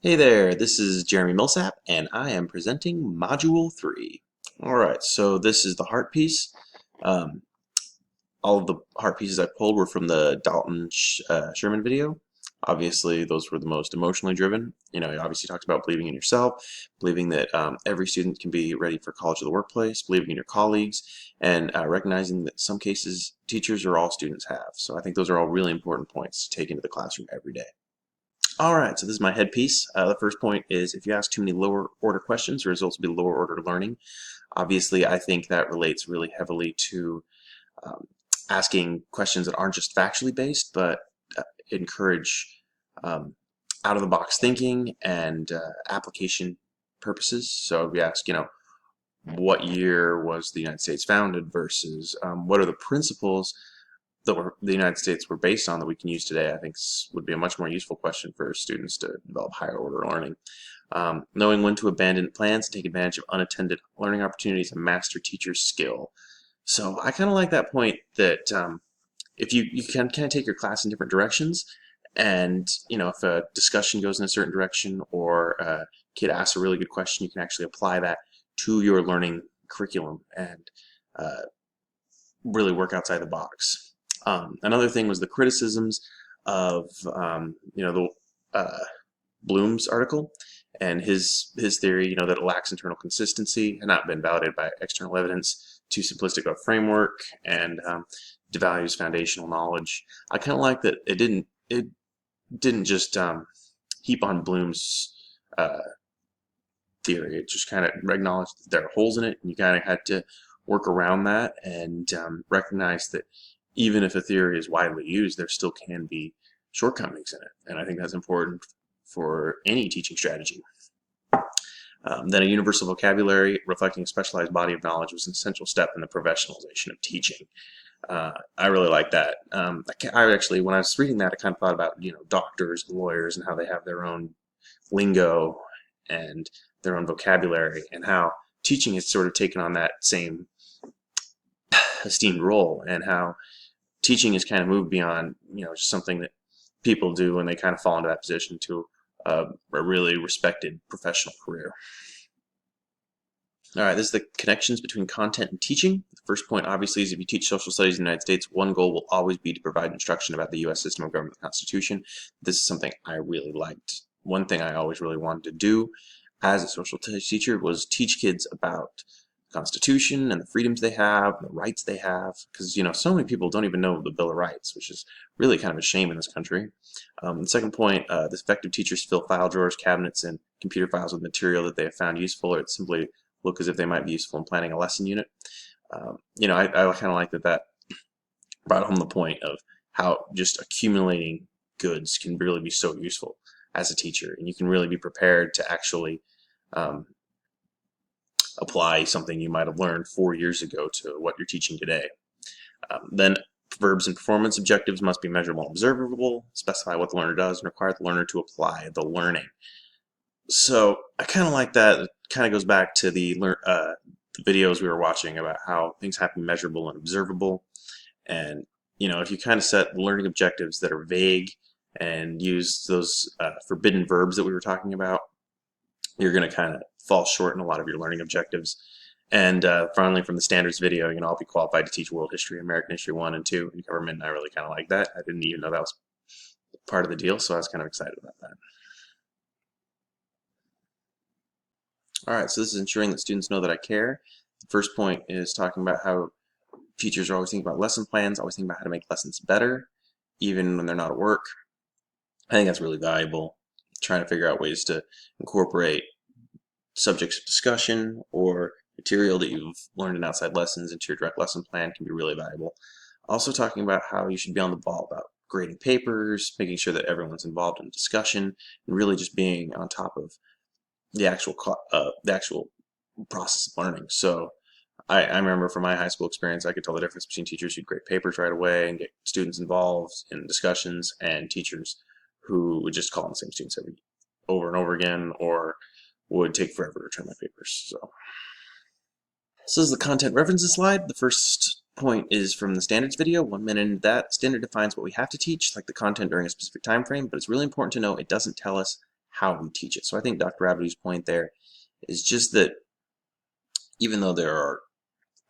Hey there, this is Jeremy Millsap, and I am presenting Module 3. Alright, so this is the heart piece. Um, all of the heart pieces I pulled were from the Dalton Sherman video. Obviously, those were the most emotionally driven. You know, he obviously talks about believing in yourself, believing that every student can be ready for college or the workplace, believing in your colleagues, and recognizing that in some cases, teachers are all students have. So I think those are all really important points to take into the classroom every day. Alright, so this is my headpiece. The first point is if you ask too many lower order questions, the results will be lower order learning. Obviously, I think that relates really heavily to asking questions that aren't just factually based, but encourage out-of-the-box thinking and application purposes. So we ask, what year was the United States founded versus what are the principles that the United States were based on that we can use today, I think would be a much more useful question for students to develop higher order learning. Knowing when to abandon plans and take advantage of unattended learning opportunities, a master teacher's skill. So I kind of like that point that if you can kind of take your class in different directions, and if a discussion goes in a certain direction or a kid asks a really good question, you can actually apply that to your learning curriculum and really work outside the box. Another thing was the criticisms of the Bloom's article and his theory, that it lacks internal consistency, had not been validated by external evidence, too simplistic of a framework, and devalues foundational knowledge. I kind of like that it didn't just heap on Bloom's theory. It just kind of acknowledged that there are holes in it, and you kind of had to work around that and recognize that even if a theory is widely used, there still can be shortcomings in it. And I think that's important for any teaching strategy. Then a universal vocabulary reflecting a specialized body of knowledge was an essential step in the professionalization of teaching. I really like that. I actually, when I was reading that, I kind of thought about, doctors and lawyers and how they have their own lingo and their own vocabulary, and how teaching has sort of taken on that same esteemed role, and how teaching has kind of moved beyond, just something that people do when they kind of fall into that position to a really respected professional career. All right, this is the connections between content and teaching. The first point, obviously, is if you teach social studies in the United States, one goal will always be to provide instruction about the U.S. system of government, the Constitution. This is something I really liked. One thing I always really wanted to do as a social teacher was teach kids about the Constitution and the freedoms they have, and the rights they have, because so many people don't even know the Bill of Rights, which is really kind of a shame in this country. The second point, the effective teachers fill file drawers, cabinets, and computer files with material that they have found useful, or it's simply look as if they might be useful in planning a lesson unit. I kind of like that brought home the point of how just accumulating goods can really be so useful as a teacher, and you can really be prepared to actually apply something you might have learned 4 years ago to what you're teaching today. Then verbs and performance objectives must be measurable and observable, specify what the learner does, and require the learner to apply the learning. So I kind of like that. It kind of goes back to the videos we were watching about how things have to be measurable and observable. And if you kind of set learning objectives that are vague and use those forbidden verbs that we were talking about, you're going to kind of fall short in a lot of your learning objectives. And finally, from the standards video, I'll be qualified to teach world history, American history 1 and 2, and government. And I really kind of like that. I didn't even know that was part of the deal, so I was kind of excited about that. All right, so this is ensuring that students know that I care. The first point is talking about how teachers are always thinking about lesson plans, always thinking about how to make lessons better, even when they're not at work. I think that's really valuable. Trying to figure out ways to incorporate subjects of discussion or material that you've learned in outside lessons into your direct lesson plan can be really valuable. Also talking about how you should be on the ball about grading papers, making sure that everyone's involved in discussion, and really just being on top of the actual process of learning. So I remember from my high school experience, I could tell the difference between teachers who'd grade papers right away and get students involved in discussions, and teachers who would just call on the same students over and over again, or would take forever to return my papers. So this is the content references slide. The first point is from the standards video. 1 minute into that, standard defines what we have to teach, like the content during a specific time frame, but it's really important to know it doesn't tell us how we teach it. So I think Dr. Rabideau's point there is just that even though there are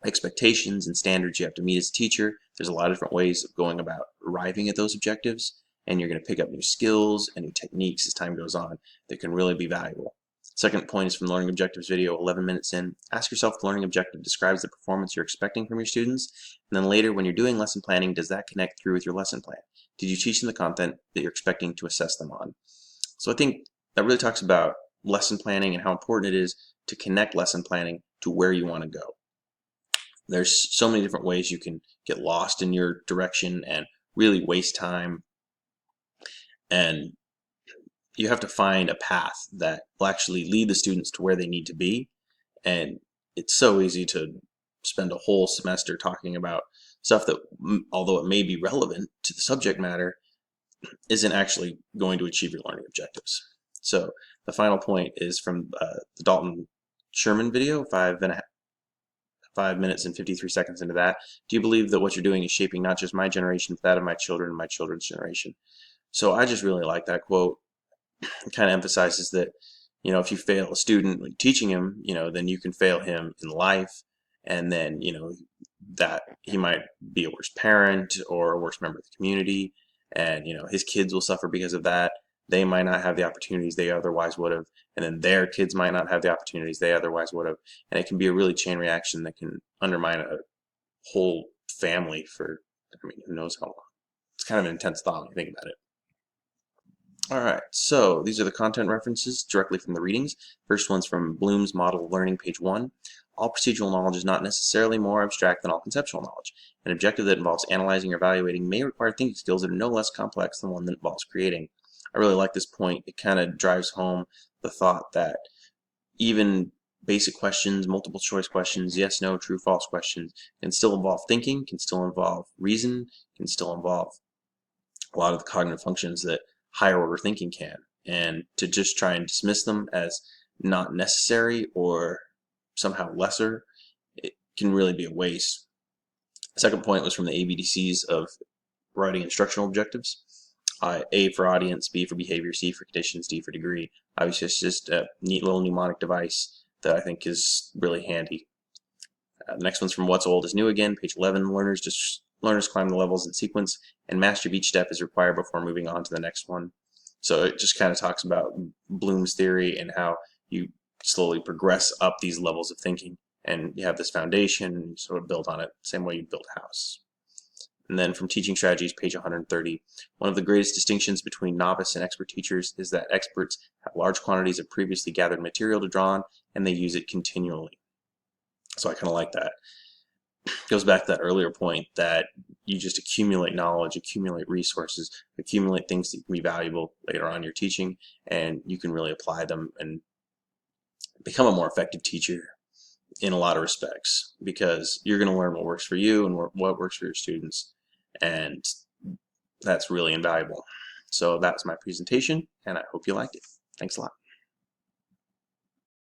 expectations and standards you have to meet as a teacher, there's a lot of different ways of going about arriving at those objectives, and you're going to pick up new skills and new techniques as time goes on that can really be valuable. Second point is from the Learning Objectives video, 11 minutes in. Ask yourself if the learning objective describes the performance you're expecting from your students, and then later when you're doing lesson planning, does that connect through with your lesson plan? Did you teach them the content that you're expecting to assess them on? So I think that really talks about lesson planning and how important it is to connect lesson planning to where you want to go. There's so many different ways you can get lost in your direction and really waste time, and you have to find a path that will actually lead the students to where they need to be. And it's so easy to spend a whole semester talking about stuff that, although it may be relevant to the subject matter, isn't actually going to achieve your learning objectives. So the final point is from the Dalton Sherman video, 5 minutes and 53 seconds into that. Do you believe that what you're doing is shaping not just my generation, but that of my children and my children's generation? So I just really like that quote. It kind of emphasizes that, you know, if you fail a student when teaching him, you know, then you can fail him in life, and then, you know, that he might be a worse parent or a worse member of the community, and, you know, his kids will suffer because of that. They might not have the opportunities they otherwise would have, and then their kids might not have the opportunities they otherwise would have, and it can be a really chain reaction that can undermine a whole family for, I mean, who knows how long. It's kind of an intense thought when you think about it. All right, so these are the content references directly from the readings. First one's from Bloom's Model of Learning, page 1. All procedural knowledge is not necessarily more abstract than all conceptual knowledge. An objective that involves analyzing or evaluating may require thinking skills that are no less complex than one that involves creating. I really like this point. It kind of drives home the thought that even basic questions, multiple choice questions, yes, no, true, false questions can still involve thinking, can still involve reason, can still involve a lot of the cognitive functions that higher order thinking can. And to just try and dismiss them as not necessary or somehow lesser, it can really be a waste. The second point was from the ABDCs of writing instructional objectives. A for audience, B for behavior, C for conditions, D for degree. Obviously, it's just a neat little mnemonic device that I think is really handy. The next one's from What's Old is New again, page 11. Learners climb the levels in sequence, and mastery of each step is required before moving on to the next one. So it just kind of talks about Bloom's theory and how you slowly progress up these levels of thinking, and you have this foundation, and you sort of build on it, same way you build a house. And then from Teaching Strategies, page 130, one of the greatest distinctions between novice and expert teachers is that experts have large quantities of previously gathered material to draw on, and they use it continually. So I kind of like that. It goes back to that earlier point that you just accumulate knowledge, accumulate resources, accumulate things that can be valuable later on in your teaching, and you can really apply them and become a more effective teacher in a lot of respects, because you're going to learn what works for you and what works for your students, and that's really invaluable. So that's my presentation, and I hope you liked it. Thanks a lot.